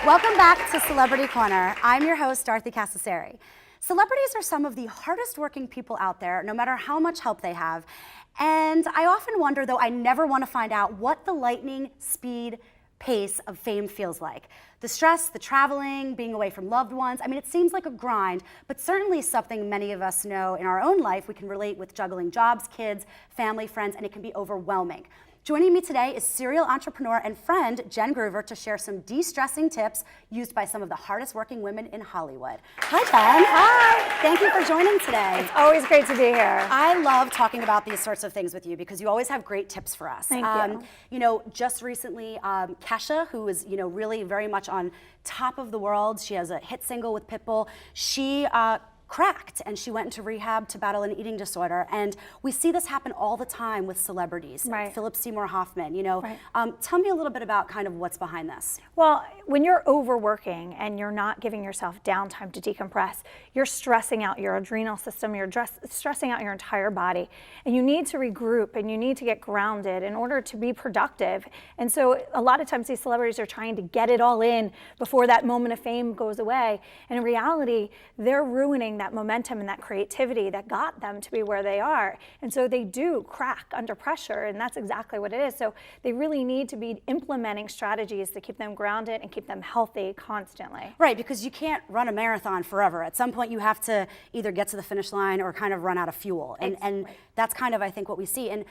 Welcome back to Celebrity Corner. I'm your host, Dorothy Cassasari. Celebrities are some of the hardest working people out there, no matter how much help they have. And I often wonder, though I never want to find out, what the lightning speed pace of fame feels like. The stress, the traveling, being away from loved ones. I mean, it seems like a grind, but certainly something many of us know in our own life. We can relate with juggling jobs, kids, family, friends, and it can be overwhelming. Joining me today is serial entrepreneur and friend Jen Groover to share some de-stressing tips used by some of the hardest working women in Hollywood. Hi, Jen. Hi. Thank you for joining today. It's always great to be here. I love talking about these sorts of things with you because you always have great tips for us. Thank you. You know, just recently, Kesha, who is really very much on top of the world, she has a hit single with Pitbull. She cracked and she went into rehab to battle an eating disorder, and we see this happen all the time with celebrities. Right. Philip Seymour Hoffman, Right. Tell me a little bit about kind of what's behind this. Well, when you're overworking and you're not giving yourself downtime to decompress, you're stressing out your adrenal system, you're stressing out your entire body, and you need to regroup and you need to get grounded in order to be productive. And so a lot of times these celebrities are trying to get it all in before that moment of fame goes away, and in reality, they're ruining that momentum and that creativity that got them to be where they are. And so they do crack under pressure, and that's exactly what it is. So they really need to be implementing strategies to keep them grounded and keep them healthy constantly. Right, because you can't run a marathon forever. At some point you have to either get to the finish line or kind of run out of fuel. And that's kind of, I think, what we see. And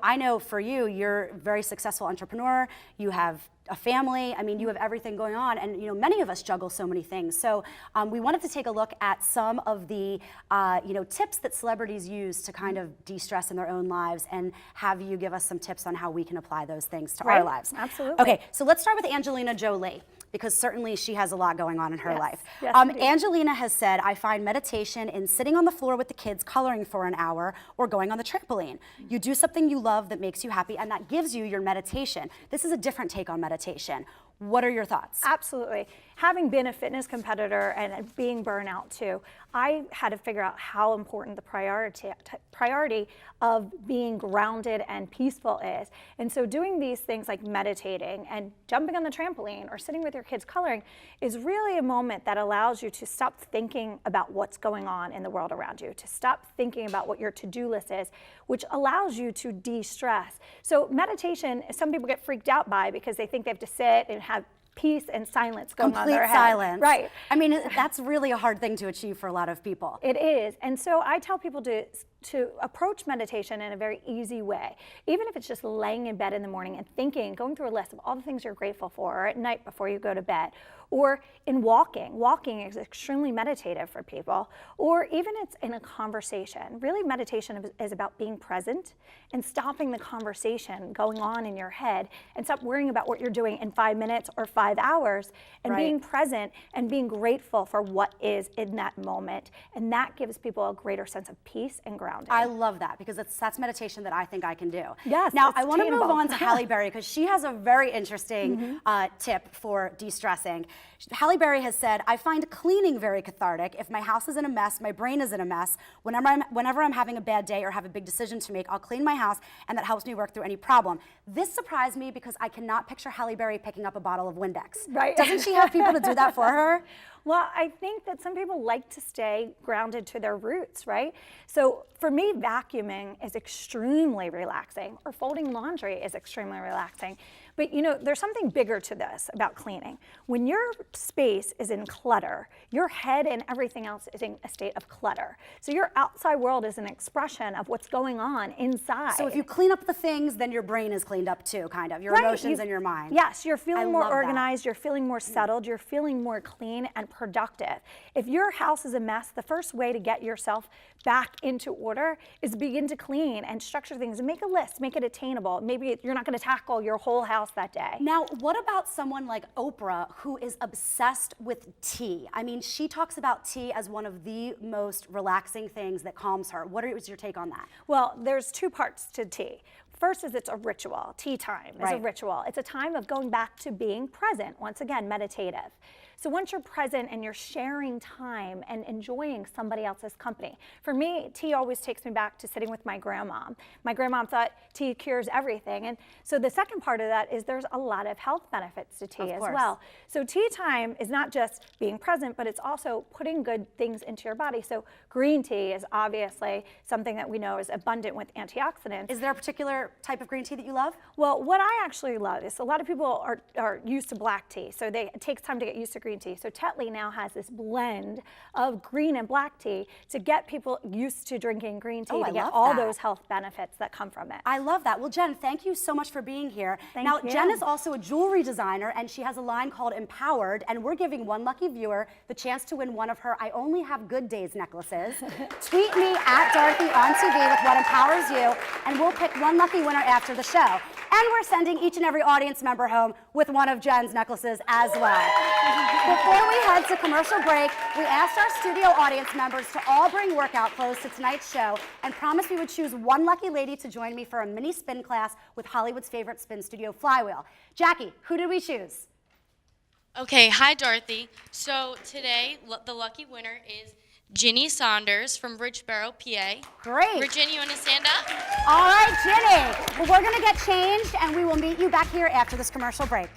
I know for you, you're a very successful entrepreneur. You have a family. I mean, you have everything going on, and many of us juggle so many things. So we wanted to take a look at some of the tips that celebrities use to kind of de-stress in their own lives, and have you give us some tips on how we can apply those things to our lives. Absolutely. Okay, so let's start with Angelina Jolie, because certainly she has a lot going on in her life. Yes, Angelina has said, I find meditation in sitting on the floor with the kids coloring for an hour or going on the trampoline. You do something you love that makes you happy, and that gives you your meditation. This is a different take on meditation. What are your thoughts? Absolutely. Having been a fitness competitor and being burnout too, I had to figure out how important the priority of being grounded and peaceful is. And so doing these things like meditating and jumping on the trampoline or sitting with your kids coloring is really a moment that allows you to stop thinking about what's going on in the world around you, to stop thinking about what your to-do list is, which allows you to de-stress. So meditation, some people get freaked out by because they think they have to sit and have peace and silence going on in their head. Complete silence. Right. I mean, that's really a hard thing to achieve for a lot of people. It is. And so I tell people to approach meditation in a very easy way. Even if it's just laying in bed in the morning and thinking, going through a list of all the things you're grateful for, or at night before you go to bed, or in walking. Walking is extremely meditative for people, or even it's in a conversation. Really, meditation is about being present and stopping the conversation going on in your head, and stop worrying about what you're doing in 5 minutes or 5 hours, and being present and being grateful for what is in that moment. And that gives people a greater sense of peace and grounding. I love that, because that's meditation that I think I can do. Yes, now, it's I want to move attainable. on to Halle Berry, because she has a very interesting tip for de-stressing. Halle Berry has said, I find cleaning very cathartic. If my house is in a mess, my brain is in a mess. Whenever I'm having a bad day or have a big decision to make, I'll clean my house, and that helps me work through any problem. This surprised me because I cannot picture Halle Berry picking up a bottle of Windex. Right. Doesn't she have people to do that for her? Well, I think that some people like to stay grounded to their roots, right? So for me, vacuuming is extremely relaxing, or folding laundry is extremely relaxing. But there's something bigger to this about cleaning. When your space is in clutter, your head and everything else is in a state of clutter. So your outside world is an expression of what's going on inside. So if you clean up the things, then your brain is cleaned up too, kind of. Your emotions and your mind. Yes, you're feeling more love that. organized, you're feeling more settled, you're feeling more clean and productive. If your house is a mess, the first way to get yourself back into order is begin to clean and structure things and make a list, make it attainable. Maybe you're not going to tackle your whole house that day. Now, what about someone like Oprah, who is obsessed with tea? I mean, she talks about tea as one of the most relaxing things that calms her. What is your take on that? Well, there's two parts to tea. First is it's a ritual. Tea time is a ritual. It's a time of going back to being present, once again, meditative. So once you're present and you're sharing time and enjoying somebody else's company. For me, tea always takes me back to sitting with my grandma. My grandma thought tea cures everything. And so the second part of that is there's a lot of health benefits to tea as well. So tea time is not just being present, but it's also putting good things into your body. So green tea is obviously something that we know is abundant with antioxidants. Is there a particular type of green tea that you love? Well, what I actually love is a lot of people are used to black tea, so it takes time to get used to green tea. So Tetley now has this blend of green and black tea to get people used to drinking green tea to get all those health benefits that come from it. I love that. Well, Jen, thank you so much for being here. Thank now, you. Jen is also a jewelry designer, and she has a line called Empowered, and we're giving one lucky viewer the chance to win one of her I Only Have Good Days necklaces. Tweet me at Dorothy on TV with what empowers you, and we'll pick one lucky winner after the show. And we're sending each and every audience member home with one of Jen's necklaces as well. Before we head to commercial break, we asked our studio audience members to all bring workout clothes to tonight's show and promised we would choose one lucky lady to join me for a mini spin class with Hollywood's favorite spin studio, Flywheel. Jackie, who did we choose? Okay, hi Dorothy. So today, the lucky winner is Ginny Saunders from Richboro, PA. Great. Virginia, you want to stand up? All right, Ginny. Well, we're going to get changed, and we will meet you back here after this commercial break.